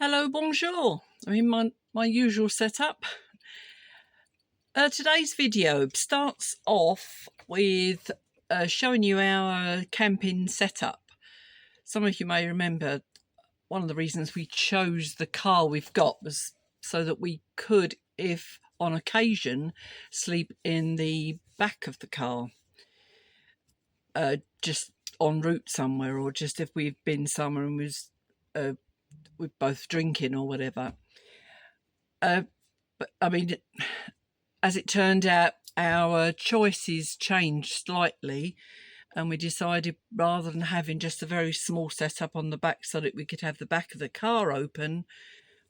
Hello, bonjour. I'm in my usual setup. Today's video starts off with showing you our camping setup. Some of you may remember one of the reasons we chose the car we've got was so that we could, if on occasion, sleep in the back of the car, just en route somewhere, or just if we've been somewhere and we're both drinking or whatever. But I mean, as it turned out, our choices changed slightly, and we decided rather than having just a very small setup on the back so that we could have the back of the car open,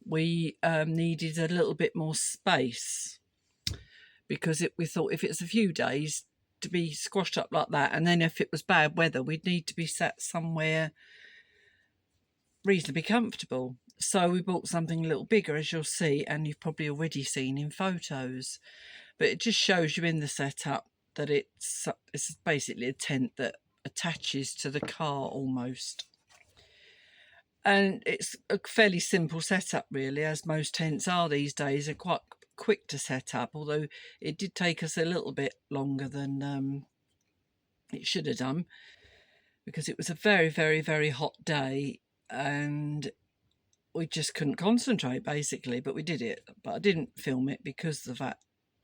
we needed a little bit more space, because we thought if it's a few days to be squashed up like that, and then if it was bad weather, we'd need to be sat somewhere reasonably comfortable. So we bought something a little bigger, as you'll see, and you've probably already seen in photos. But it just shows you in the setup that it's basically a tent that attaches to the car almost. And it's a fairly simple setup, really, as most tents are these days. They're quite quick to set up, although it did take us a little bit longer than it should have done, because it was a very, very, very hot day and we just couldn't concentrate, basically. But we did it. But I didn't film it because of that.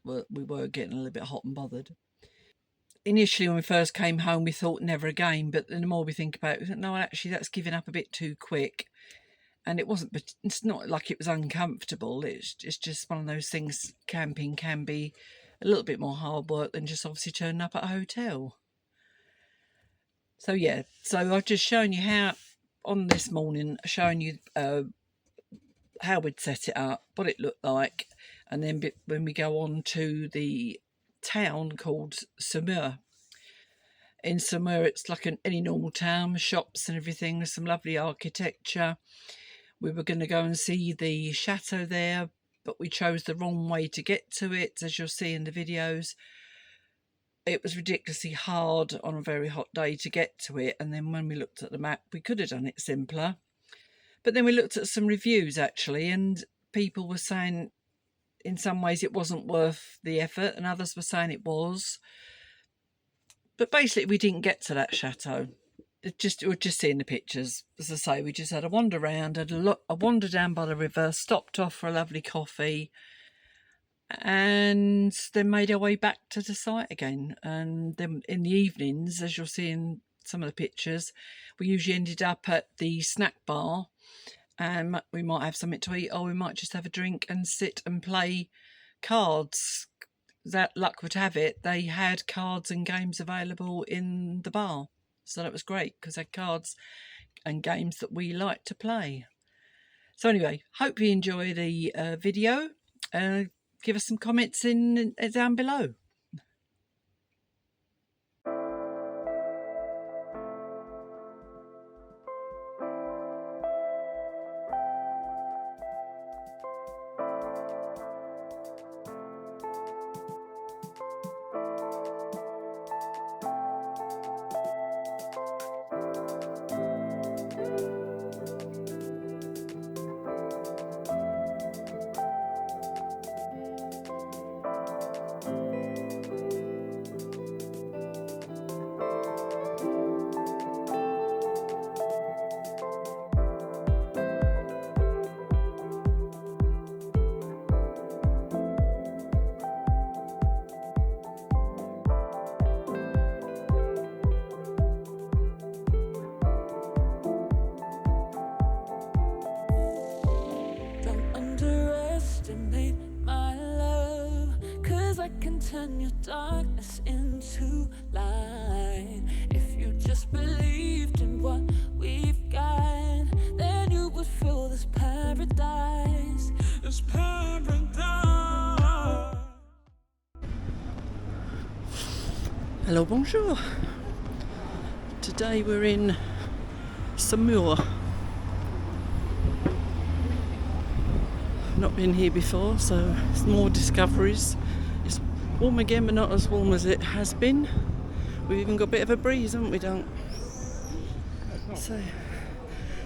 We were getting a little bit hot and bothered. Initially, when we first came home, we thought never again. But the more we think about it, no, actually, that's giving up a bit too quick. And it wasn't. But it's not like it was uncomfortable. It's just one of those things. Camping can be a little bit more hard work than just obviously turning up at a hotel. So yeah. So I've just shown you how on this morning, showing you how we'd set it up, what it looked like, and then when we go on to the town called Saumur. In Saumur, it's like any normal town, shops and everything, with some lovely architecture. We were going to go and see the chateau there, but we chose the wrong way to get to it, as you'll see in the videos. It was ridiculously hard on a very hot day to get to it, and then when we looked at the map, we could have done it simpler. But then we looked at some reviews, actually, and people were saying in some ways it wasn't worth the effort, and others were saying it was. But basically, we didn't get to that chateau. We're just seeing the pictures. As I say, we just had a wander around, a wander down by the river, stopped off for a lovely coffee, and then made our way back to the site again. And then in the evenings, as you'll see in some of the pictures, we usually ended up at the snack bar, and we might have something to eat, or we might just have a drink and sit and play cards. That luck would have it, they had cards and games available in the bar, so that was great, because they had cards and games that we like to play. So anyway, hope you enjoy the video. Give us some comments down below. Turn your darkness into light. If you just believed in what we've got, then you would feel this paradise. This paradise. Hello, bonjour. Today we're in Saumur. Not been here before, so it's more discoveries. It's warm again, but not as warm as it has been. We've even got a bit of a breeze, haven't we, Dunk? So,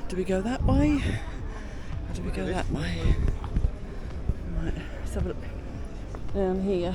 do we go that way? I do we go that way? Right, let's have a look down here.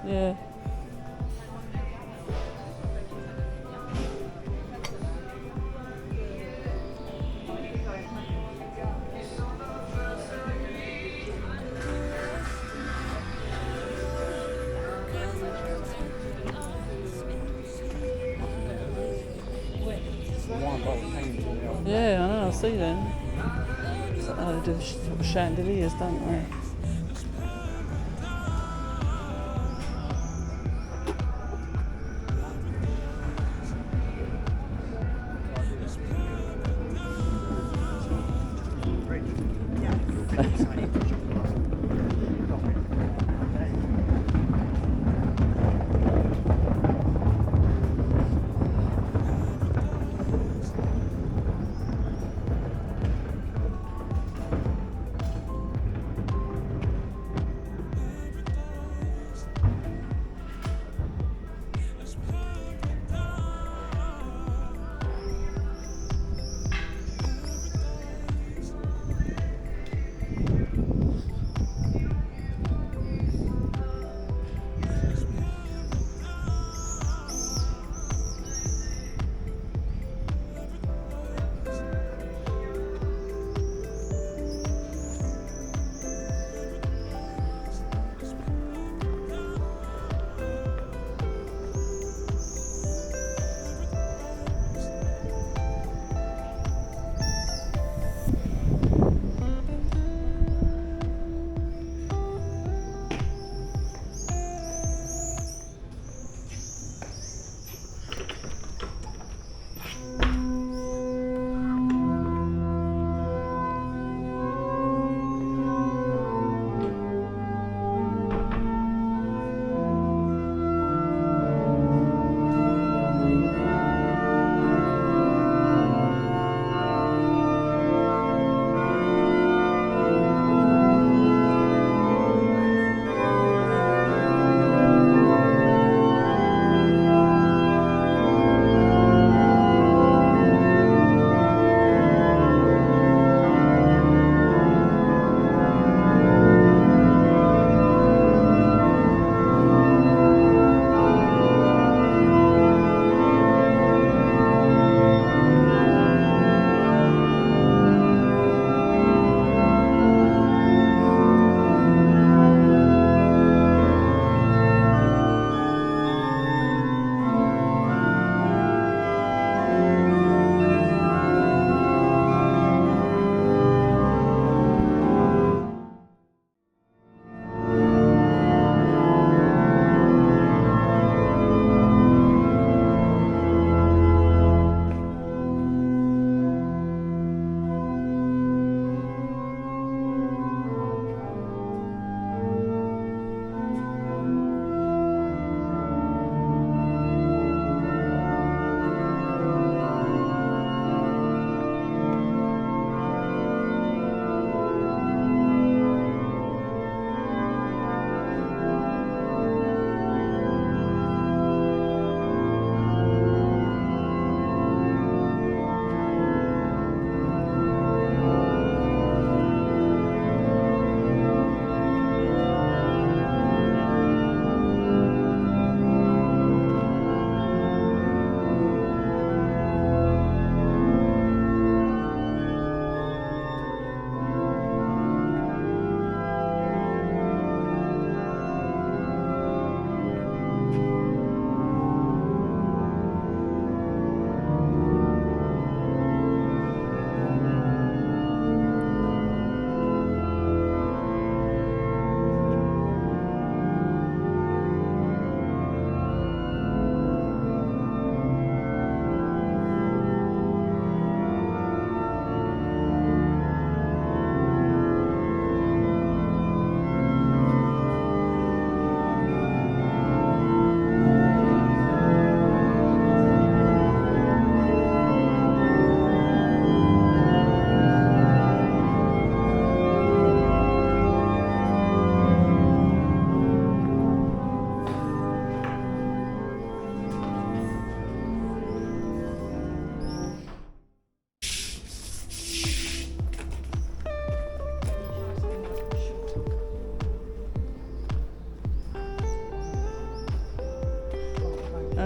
Yeah. Yeah, I know, I see them. So they do sort of chandeliers, don't they?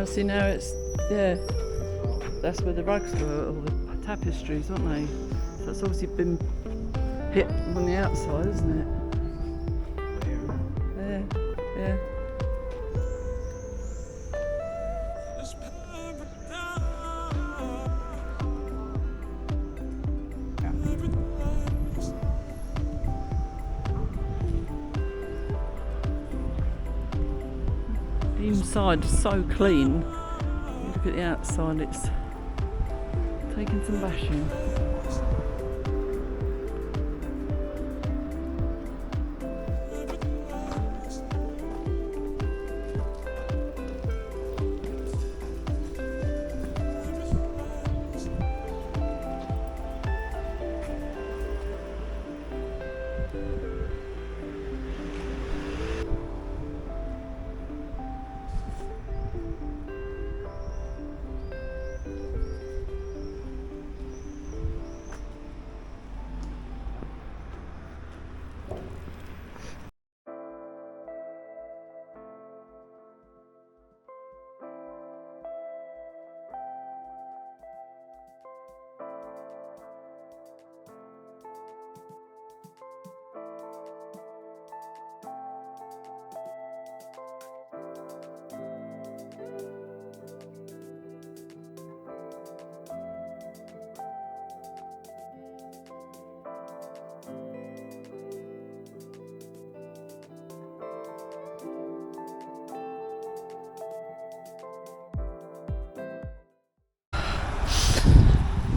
see now it's, yeah, that's where the rugs were, or the tapestries, aren't they? So it's obviously been hit on the outside, isn't it? Yeah, yeah. The inside is so clean. Look at the outside, it's taken some bashing.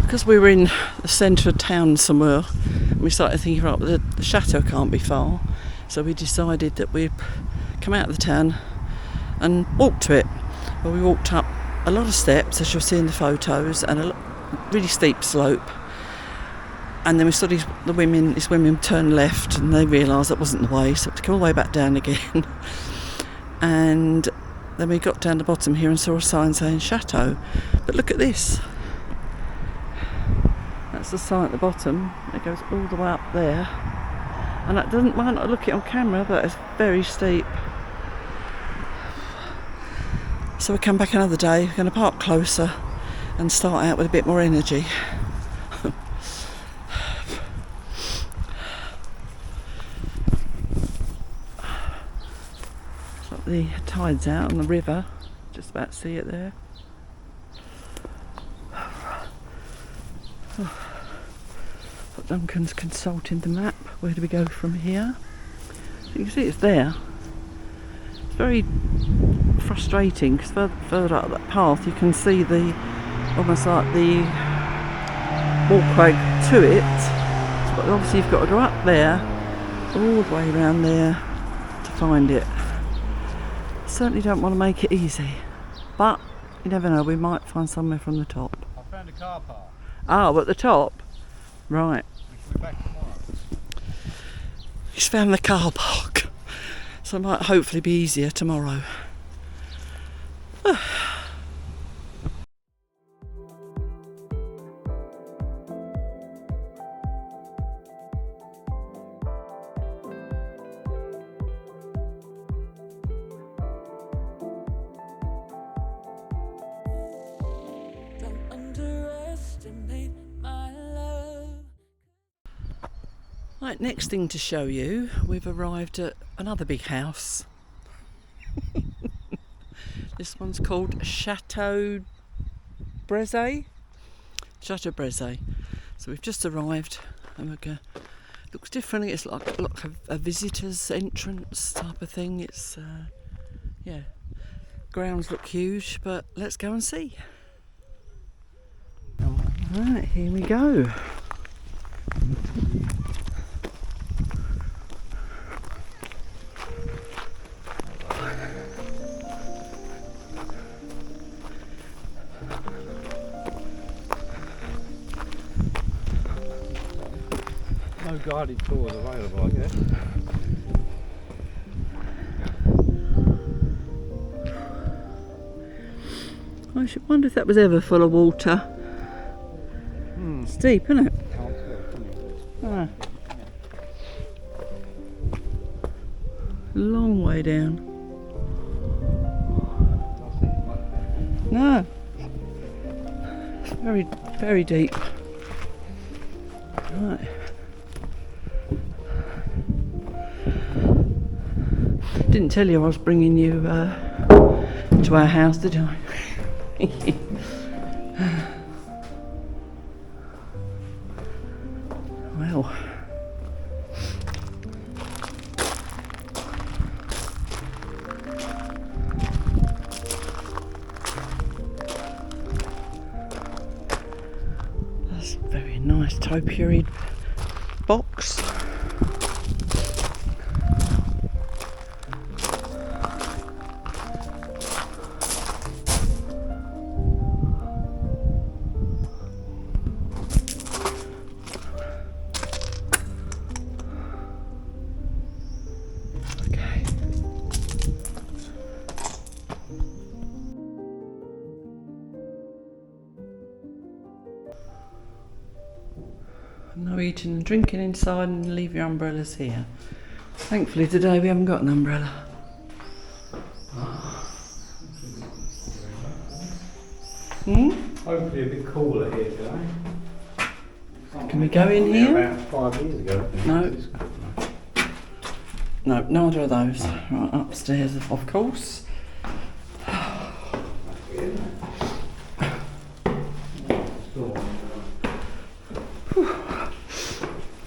Because we were in the centre of town somewhere, we started thinking, right, the chateau can't be far, so we decided that we'd come out of the town and walk to it. Well, we walked up a lot of steps, as you'll see in the photos, and a really steep slope, and then we saw these women turn left, and they realised that wasn't the way, so we had to come all the way back down again. And then we got down the bottom here and saw a sign saying Chateau. But look at this. That's the sign at the bottom. It goes all the way up there, and that might not look it on camera, but it's very steep. So we come back another day. We're going to park closer and start out with a bit more energy. So the tide's out on the river. Just about to see it there. Duncan's consulting the map. Where do we go from here? So you can see it's there. It's very frustrating because further up that path you can see the almost like the walkway to it. But obviously you've got to go up there, all the way around there to find it. Certainly don't want to make it easy, but you never know. We might find somewhere from the top. I found a car park. Oh, at the top, right. We should be back tomorrow. He's found the car park, so it might hopefully be easier tomorrow. Don't underestimate my love. Right, next thing to show you, we've arrived at another big house. This one's called Chateau Breze. Chateau Breze. So we've just arrived, and looks different. It's like a visitor's entrance type of thing. It's yeah, grounds look huge, but let's go and see. Right, here we go. No guided tours available, I guess. I should wonder if that was ever full of water. Steep, isn't it? Can't tell, can you? Ah. Long way down. No. It's very, very deep. Right. Didn't tell you I was bringing you to our house, did I? Well. That's a very nice topiary box. No eating and drinking inside, and leave your umbrellas here. Thankfully today we haven't got an umbrella. Hopefully a bit cooler here today. Can we go in here? About 5 years ago. No. No, neither of those. Right, upstairs of course.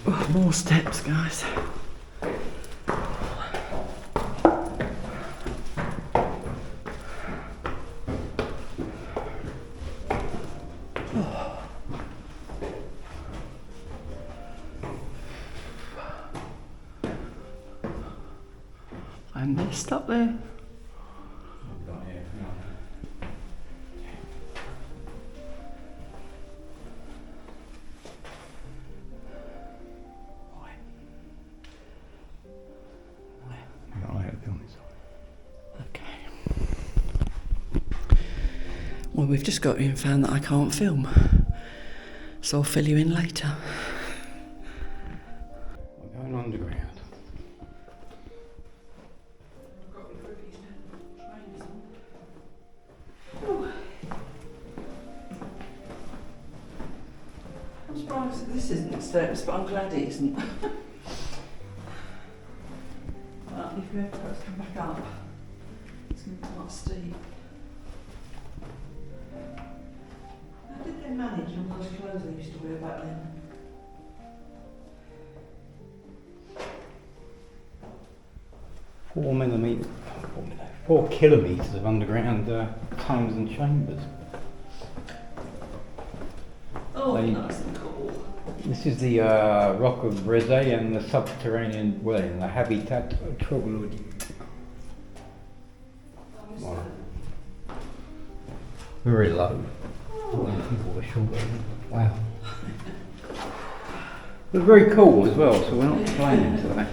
Oh, more steps, guys. I messed up there. Okay. Well, we've just got in found that I can't film, so I'll fill you in later. We're going underground. I'm surprised that this isn't steps, but I'm glad it isn't. Well, if you ever got to come back up, it's going to be quite steep. How did they manage all those clothes they used to wear back then? 4 kilometres of underground tunnels and chambers. Oh, They- nice and cool. This is the Rock of Reze and the subterranean dwelling, the Habitat Troglodyte. Wow. Very low. Wow. It's very cool as well, so we're not complaining to that.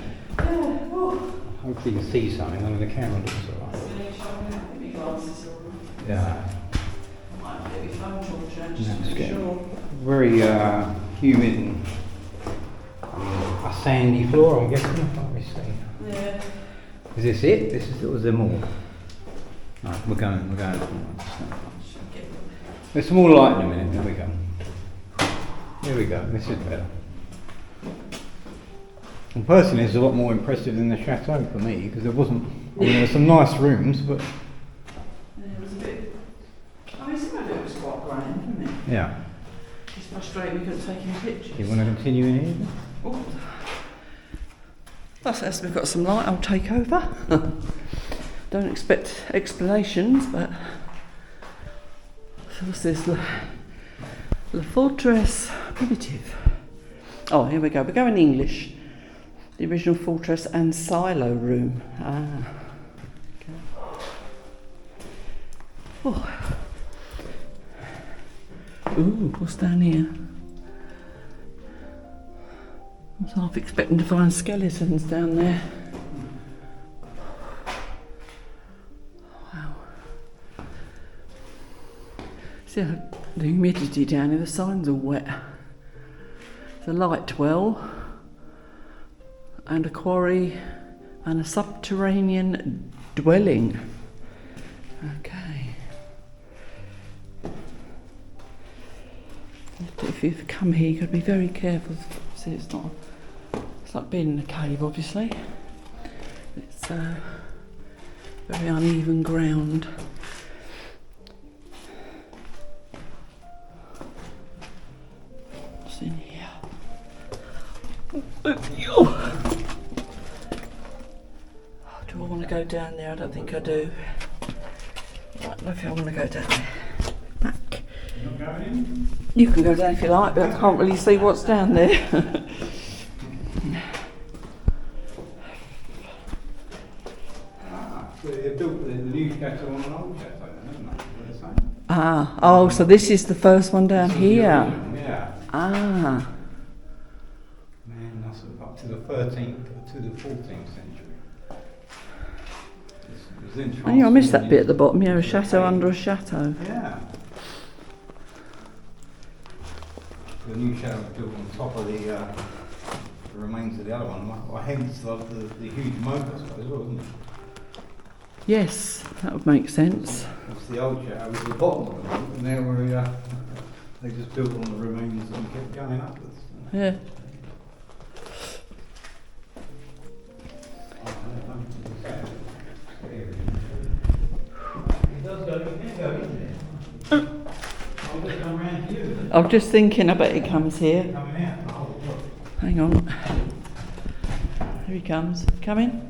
Hopefully you can see something under the camera looks alright. Yeah. That's good. Very humid and a sandy floor, I'm guessing. I can't really see. Yeah. Is this it? This is, or is there more? No, we're going. There's some more light in a minute. There we go. Here we go. This is better. And personally, it's a lot more impressive than the Chateau for me, because there wasn't. I mean, there were some nice rooms, but It was a bit. I mean, some of it was quite grand, wasn't it? yeah. It's frustrating we couldn't take any pictures. Do you want to continue in here? Oh. Plus, as we've got some light, I'll take over. Don't expect explanations, but. So what's this? La Fortress Primitive. Oh, here we go. We're going English. The original fortress and silo room. Ah. Okay. Oh. Ooh, what's down here? I was half expecting to find skeletons down there. Wow. See how the humidity down here, the signs are wet. It's a light well, and a quarry, and a subterranean dwelling. Okay. If you come here, you've got to be very careful. See, it's like being in a cave, obviously. It's very uneven ground. What's in here? Do I want to go down there? I don't think I do. Right, I think I want to go down there. Back. You're not going in? You can go down if you like, but I can't really see what's down there. So they built the new chateau on an old chateau, isn't it? What are they saying? Oh, so this is the first one down This is the here. original, yeah. Ah, Man, that's up to the 13th to the 14th century. It was in oh, yeah, I missed that Transylvania. bit at the bottom. Yeah, a chateau under a chateau. Yeah. The new chateau was built on top of the remains of the other one. Well, hence the huge moat, I suppose, wasn't it? Yes, that would make sense. That's the old chateau was the bottom of the moat, and there were they just built on the remains and kept going upwards. Yeah. It does go, you can go in there. I'll just come round to you. I was just thinking, I bet he comes here. Coming out. Oh, look. Hang on. Here he comes. Coming.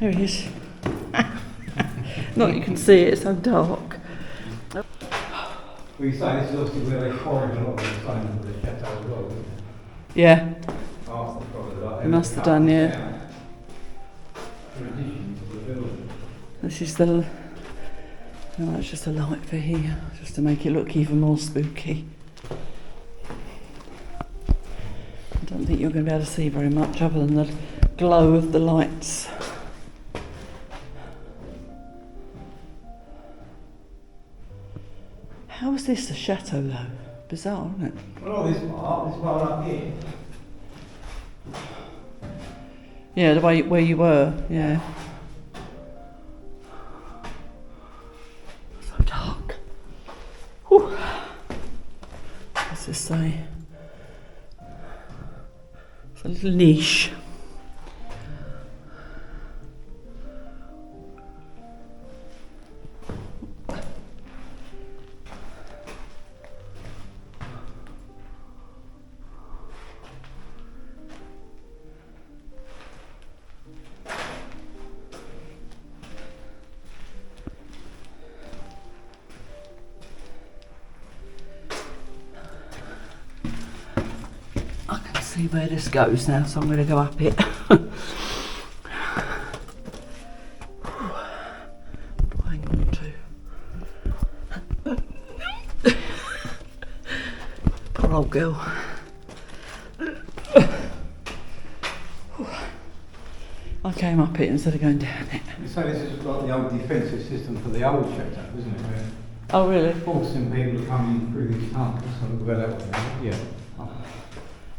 There he is. Not you can see it, it's so dark. Well, you say this is obviously where they quarried a lot of the stone for the chateau as well, isn't it? Yeah, After probably like they must have done, yeah. For addition to the building. This is the... No, it's just a light for here, just to make it look even more spooky. I don't think you're going to be able to see very much other than the glow of the lights. How is this a chateau though? Bizarre, isn't it? Well, this part up here. Yeah, the way where you were, yeah. So dark. Whew. What's this say? It's a little niche. I can see where this goes now, so I'm going to go up it. What do I hang on to? Poor old girl. I came up it instead of going down it. You say this is like the old defensive system for the old chateau, isn't it? Where Oh really? forcing people to come in through these tunnels. So look where that was. Yeah.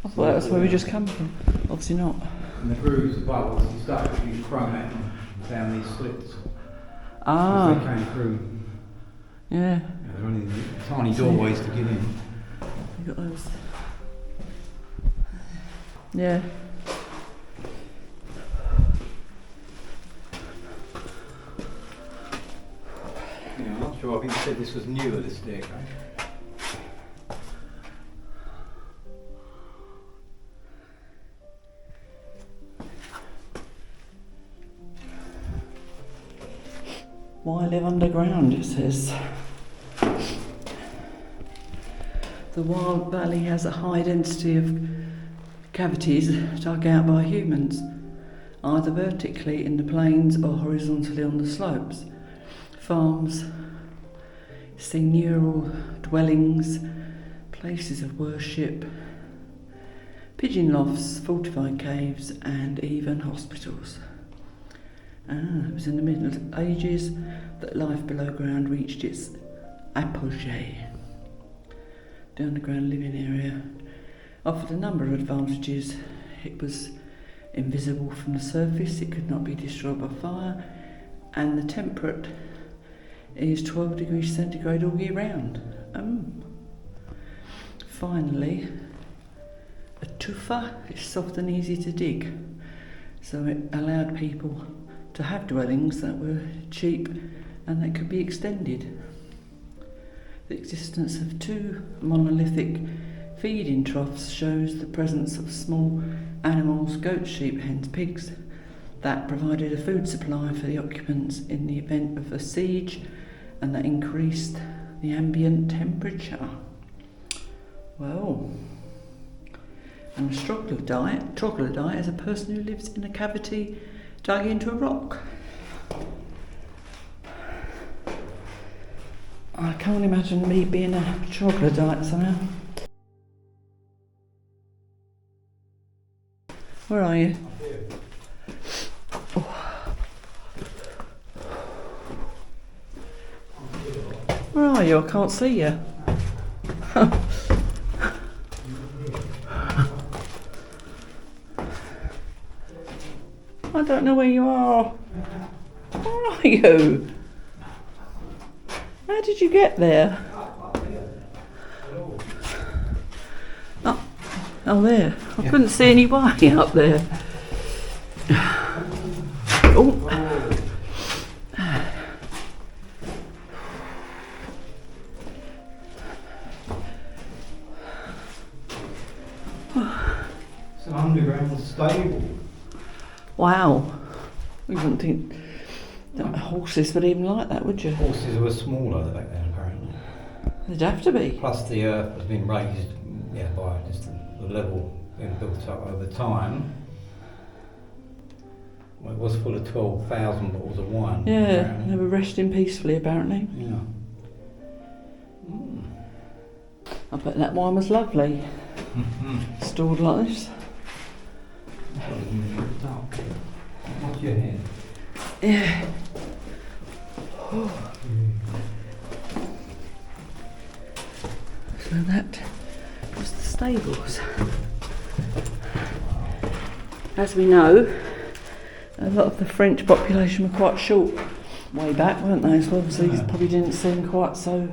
I thought that's where we just come from. Obviously not. And the grooves above us and stuff, you thrown at them down these slits. Ah, As they came through. yeah. Yeah, there are only tiny doorways to get in. You got those. Yeah. Yeah, I'm not sure. I think you said this was newer, this staircase. Why live underground, it says. The wild valley has a high density of cavities dug out by humans, either vertically in the plains or horizontally on the slopes. Farms, seigneurial dwellings, places of worship, pigeon lofts, fortified caves, and even hospitals. It was in the Middle Ages that life below ground reached its apogee. The underground living area offered a number of advantages. It was invisible from the surface, it could not be destroyed by fire, and the temperate is 12 degrees centigrade all year round. finally, a tufa is soft and easy to dig. So it allowed people to have dwellings that were cheap and that could be extended. The existence of 2 monolithic feeding troughs shows the presence of small animals, goats, sheep, hens, pigs, that provided a food supply for the occupants in the event of a siege and that increased the ambient temperature. Well, and a troglodyte is a person who lives in a cavity dug into a rock. I can't imagine me being a troglodyte somehow. Where are you? Where are you? I can't see you. I don't know where you are. Where are you? How did you get there? Oh, there. I couldn't see any way up there. Oh. It's an underground stable. Wow. You wouldn't think that horses would even like that, would you? Horses were smaller back then, apparently. They'd have to be. Plus the earth has been raised, by just the level being built up over time. Well, it was full of 12,000 bottles of wine. Yeah, apparently. they were resting peacefully, apparently. Yeah. I bet that wine was lovely. Stored like this. What's your head? Yeah. So that was the stables. As we know, a lot of the French population were quite short way back, weren't they? So obviously it probably didn't seem quite so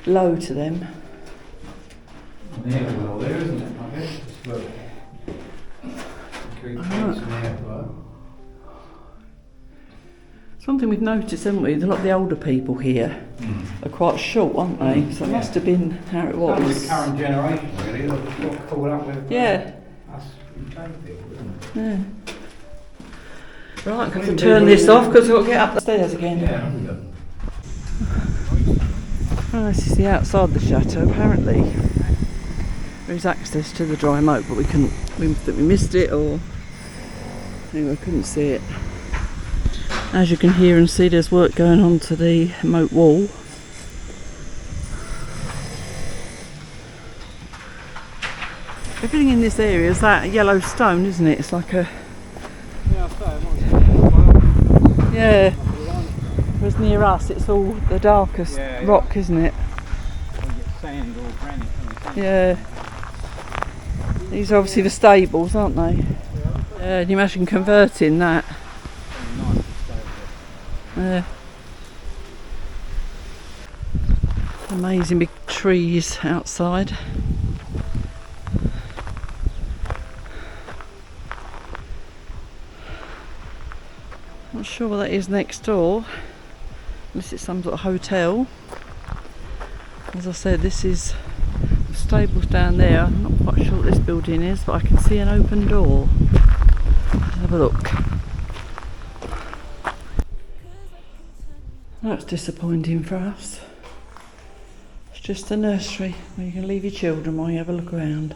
low to them. Yeah, well, there isn't it? I guess it's for Something we've noticed, haven't we? A lot of the older people here are quite short, aren't they? So it must have been how it was. Some of the current generation, really, they've got caught up with us people, isn't it? Yeah. Right, I'm going to turn this off because we've got to get up the stairs again. Yeah, Well, this is the outside of the chateau. Apparently there is access to the dry moat, but we missed it, or anyway, I couldn't see it. As you can hear and see, there's work going on to the moat wall. Everything in this area is that yellow stone, isn't it? It's like a... Yeah. Whereas near us, it's all the darkest rock, isn't it? Sand or granite. Yeah. These are obviously the stables, aren't they? Yeah, can you imagine converting that? Yeah. Amazing big trees outside. Not sure what that is next door, unless it's some sort of hotel. As I said, this is the stables down there. I'm not quite sure what this building is, but I can see an open door. Let's have a look. That's disappointing for us. It's just a nursery where you can leave your children while you have a look around.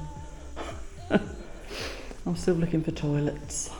I'm still looking for toilets.